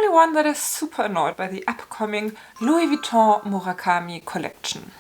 everyone that is super annoyed by the upcoming Louis Vuitton Murakami collection.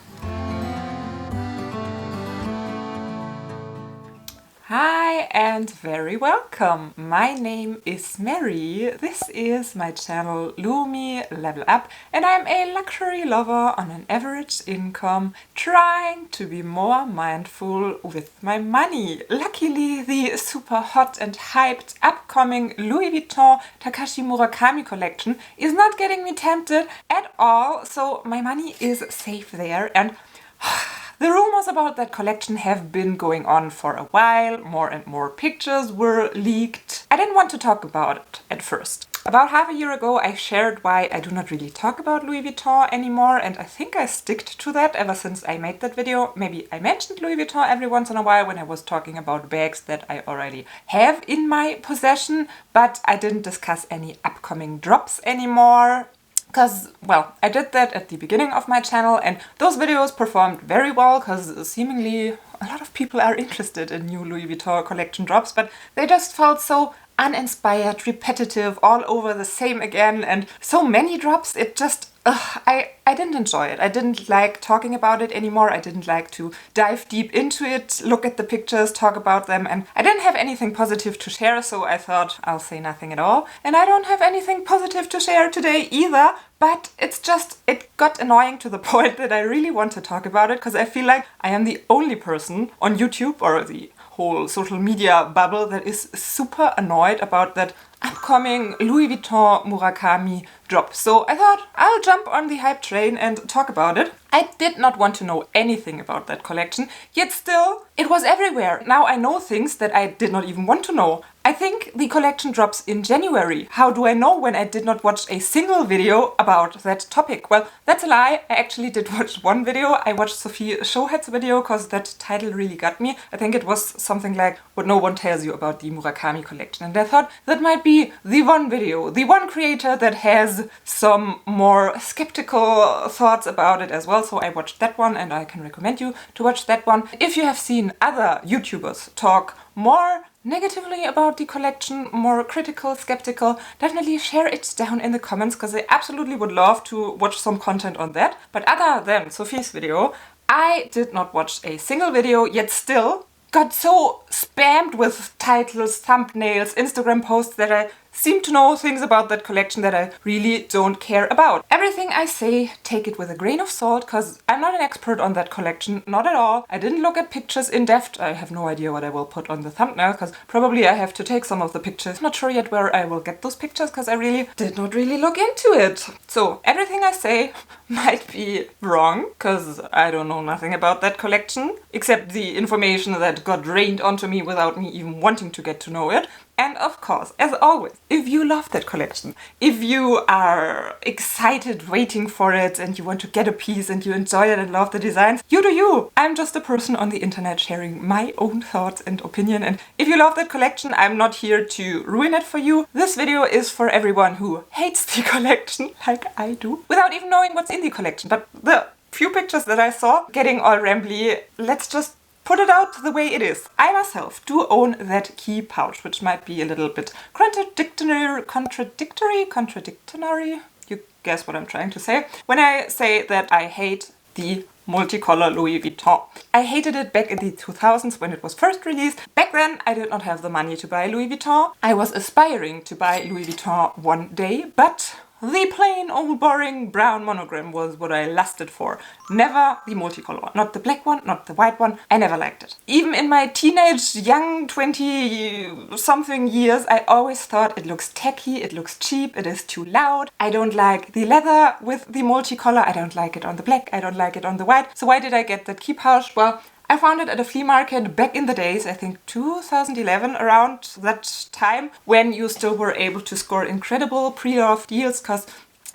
Hi and very welcome! My name is Mary, this is my channel Lumi Level Up, and I'm a luxury lover on an average income trying to be more mindful with my money. Luckily the super hot and hyped upcoming Louis Vuitton Takashi Murakami collection is not getting me tempted at all, so my money is safe there. And the rumors about that collection have been going on for a while. More and more pictures were leaked. I didn't want to talk about it at first. About half a year ago I shared why I do not really talk about Louis Vuitton anymore, and I think I stick to that ever since I made that video. Maybe I mentioned Louis Vuitton every once in a while when I was talking about bags that I already have in my possession, but I didn't discuss any upcoming drops anymore. Because, well, I did that at the beginning of my channel and those videos performed very well because seemingly a lot of people are interested in new Louis Vuitton collection drops, but they just felt so uninspired, repetitive, all over the same again, and so many drops, it just, I didn't enjoy it. I didn't like talking about it anymore. I didn't like to dive deep into it, look at the pictures, talk about them, and I didn't have anything positive to share, so I thought I'll say nothing at all. And I don't have anything positive to share today either, but it's just, it got annoying to the point that I really want to talk about it, because I feel like I am the only person on YouTube or the whole social media bubble that is super annoyed about that upcoming Louis Vuitton Murakami drop. So I thought I'll jump on the hype train and talk about it. I did not want to know anything about that collection, yet still it was everywhere. Now I know things that I did not even want to know. I think the collection drops in January. How do I know when I did not watch a single video about that topic? Well, that's a lie. I actually did watch one video. I watched Sophie Showhead's video because that title really got me. I think it was something like What No One Tells You About the Murakami collection. And I thought that might be the one video, the one creator that has some more skeptical thoughts about it as well. So I watched that one and I can recommend you to watch that one. If you have seen other YouTubers talk more negatively about the collection, more critical, skeptical, definitely share it down in the comments because I absolutely would love to watch some content on that. But other than Sophie's video, I did not watch a single video, yet still got so spammed with titles, thumbnails, Instagram posts that I seem to know things about that collection that I really don't care about. Everything I say, take it with a grain of salt, because I'm not an expert on that collection, not at all. I didn't look at pictures in depth. I have no idea what I will put on the thumbnail, because probably I have to take some of the pictures. Not sure yet where I will get those pictures, because I really did not really look into it. So everything I say might be wrong, because I don't know nothing about that collection, except the information that got rained onto me without me even wanting to get to know it. And of course, as always, if you love that collection, if you are excited waiting for it and you want to get a piece and you enjoy it and love the designs, you do you! I'm just a person on the internet sharing my own thoughts and opinion, and if you love that collection, I'm not here to ruin it for you. This video is for everyone who hates the collection, like I do, without even knowing what's in the collection. But the few pictures that I saw getting all rambly, let's just put it out the way it is. I myself do own that key pouch, which might be a little bit contradictory, you guess what I'm trying to say, when I say that I hate the multicolor Louis Vuitton. I hated it back in the 2000s when it was first released. Back then I did not have the money to buy Louis Vuitton. I was aspiring to buy Louis Vuitton one day, but the plain old boring brown monogram was what I lusted for. Never the multicolor one. Not the black one, not the white one. I never liked it. Even in my teenage, young 20-something years, I always thought it looks tacky, it looks cheap, it is too loud. I don't like the leather with the multicolor. I don't like it on the black, I don't like it on the white. So why did I get that key pouch? Well, I found it at a flea market back in the days, I think 2011, around that time, when you still were able to score incredible pre-loved deals, because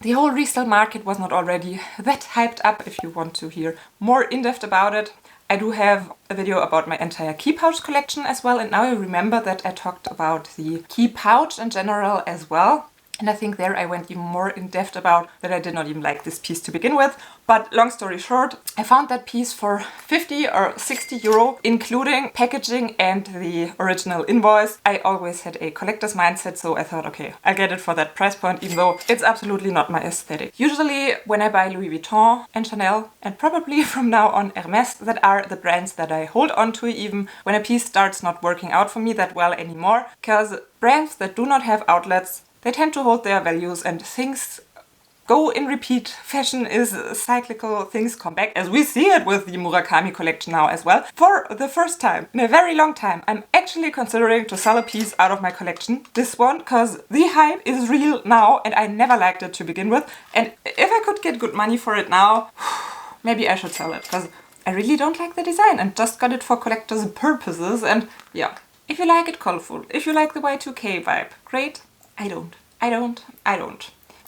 the whole resale market was not already that hyped up. If you want to hear more in-depth about it, I do have a video about my entire key pouch collection as well, and now I remember that I talked about the key pouch in general as well. And I think there I went even more in depth about that I did not even like this piece to begin with. But long story short, I found that piece for 50 or 60 euro, including packaging and the original invoice. I always had a collector's mindset, so I thought, okay, I'll get it for that price point, even though it's absolutely not my aesthetic. Usually when I buy Louis Vuitton and Chanel, and probably from now on Hermes, that are the brands that I hold on to even when a piece starts not working out for me that well anymore, because brands that do not have outlets, they tend to hold their values and things go in repeat. Fashion is cyclical, things come back, as we see it with the Murakami collection now as well. For the first time in a very long time, I'm actually considering to sell a piece out of my collection, this one, because the hype is real now and I never liked it to begin with. And if I could get good money for it now, maybe I should sell it, because I really don't like the design and just got it for collector's purposes. And yeah, if you like it colorful, if you like the Y2K vibe, great. I don't.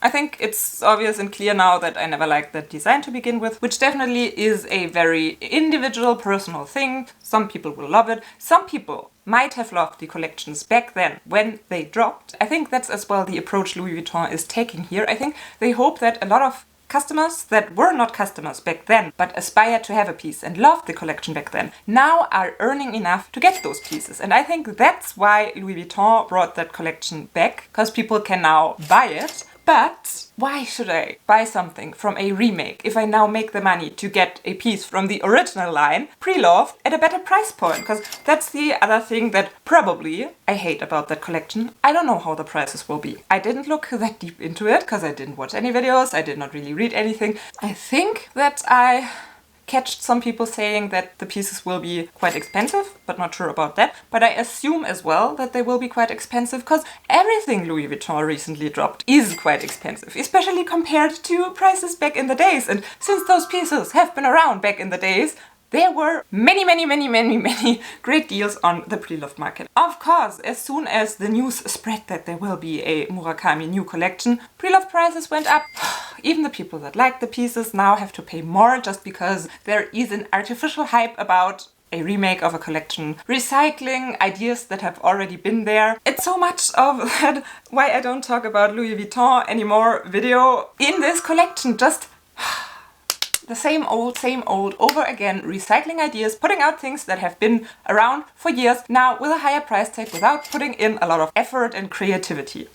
I think it's obvious and clear now that I never liked that design to begin with, which definitely is a very individual, personal thing. Some people will love it. Some people might have loved the collections back then when they dropped. I think that's as well the approach Louis Vuitton is taking here. I think they hope that a lot of customers that were not customers back then but aspired to have a piece and loved the collection back then now are earning enough to get those pieces. And I think that's why Louis Vuitton brought that collection back, because people can now buy it. But why should I buy something from a remake if I now make the money to get a piece from the original line pre-loved at a better price point? Because that's the other thing that probably I hate about that collection. I don't know how the prices will be. I didn't look that deep into it because I didn't watch any videos. I did not really read anything. I think that I catched some people saying that the pieces will be quite expensive, but not sure about that. But I assume as well that they will be quite expensive because everything Louis Vuitton recently dropped is quite expensive, especially compared to prices back in the days. And since those pieces have been around back in the days, there were many great deals on the pre-loved market. Of course, as soon as the news spread that there will be a Murakami new collection, pre-loved prices went up. Even the people that like the pieces now have to pay more just because there is an artificial hype about a remake of a collection, recycling ideas that have already been there. It's so much of that why I don't talk about Louis Vuitton anymore video in this collection. Just the same old, over again, recycling ideas, putting out things that have been around for years, now with a higher price tag without putting in a lot of effort and creativity.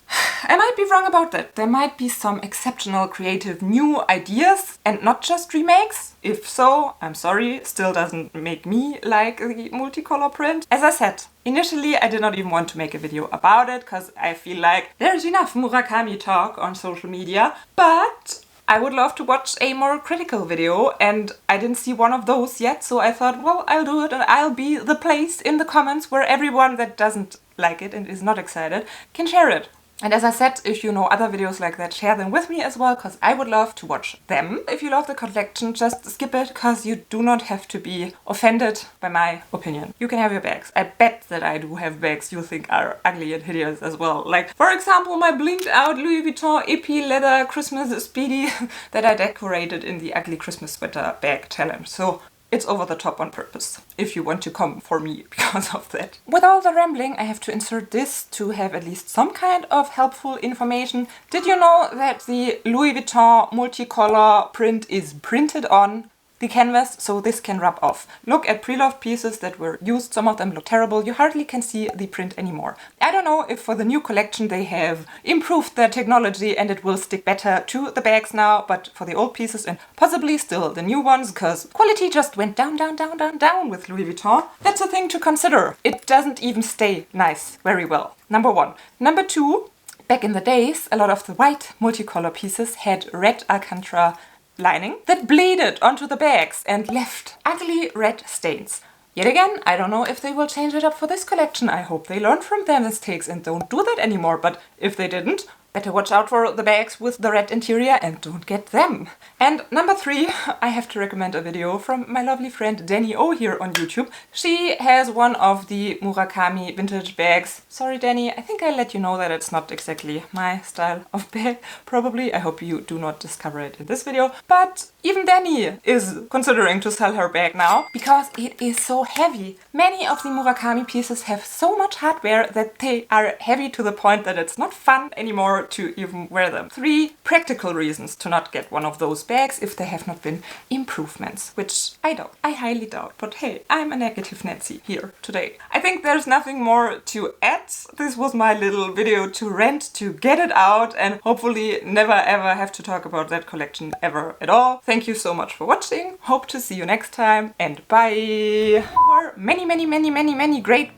I might be wrong about that. There might be some exceptional creative new ideas and not just remakes. If so, I'm sorry, still doesn't make me like the multicolor print. As I said, initially I did not even want to make a video about it because I feel like there's enough Murakami talk on social media, but I would love to watch a more critical video and I didn't see one of those yet, so I thought, well, I'll do it and I'll be the place in the comments where everyone that doesn't like it and is not excited can share it. And as I said, if you know other videos like that, share them with me as well, because I would love to watch them. If you love the collection, just skip it, because you do not have to be offended by my opinion. You can have your bags. I bet that I do have bags you think are ugly and hideous as well. Like, for example, my blinked out Louis Vuitton Epi Leather Christmas Speedy that I decorated in the ugly Christmas sweater bag challenge. So it's over the top on purpose, if you want to come for me because of that. With all the rambling, I have to insert this to have at least some kind of helpful information. Did you know that the Louis Vuitton multicolor print is printed on the canvas, so this can rub off? Look at pre-loved pieces that were used, some of them look terrible, you hardly can see the print anymore. I don't know if for the new collection they have improved their technology and it will stick better to the bags now, but for the old pieces and possibly still the new ones, because quality just went down with Louis Vuitton, that's a thing to consider. It doesn't even stay nice very well. Number one. Number two, back in the days, a lot of the white multicolor pieces had red Alcantara lining that bleeded onto the bags and left ugly red stains. Yet again, I don't know if they will change it up for this collection. I hope they learn from their mistakes and don't do that anymore, but if they didn't, better watch out for the bags with the red interior and don't get them. And number three, I have to recommend a video from my lovely friend Danny O here on YouTube. She has one of the Murakami vintage bags. Sorry Danny, I think I let you know that it's not exactly my style of bag, probably. I hope you do not discover it in this video. But even Danny is considering to sell her bag now because it is so heavy. Many of the Murakami pieces have so much hardware that they are heavy to the point that it's not fun anymore anymore to even wear them. 3 practical reasons to not get one of those bags if there have not been improvements, which I doubt. I highly doubt. But hey, I'm a negative Nancy here today. I think there's nothing more to add. This was my little video to rant, to get it out, and hopefully never ever have to talk about that collection ever at all. Thank you so much for watching. Hope to see you next time, and bye. For many great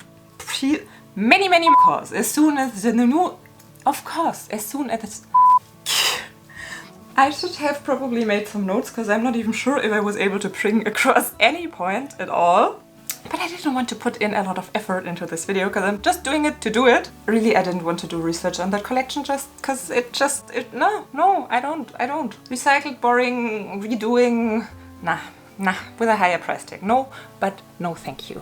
cause as soon as the new, of course, as soon as it's I should have probably made some notes because I'm not even sure if I was able to bring across any point at all. But I didn't want to put in a lot of effort into this video because I'm just doing it to do it. Really, I didn't want to do research on that collection just because no, I don't. Recycled, boring, redoing, nah, with a higher price tag. No, but no thank you.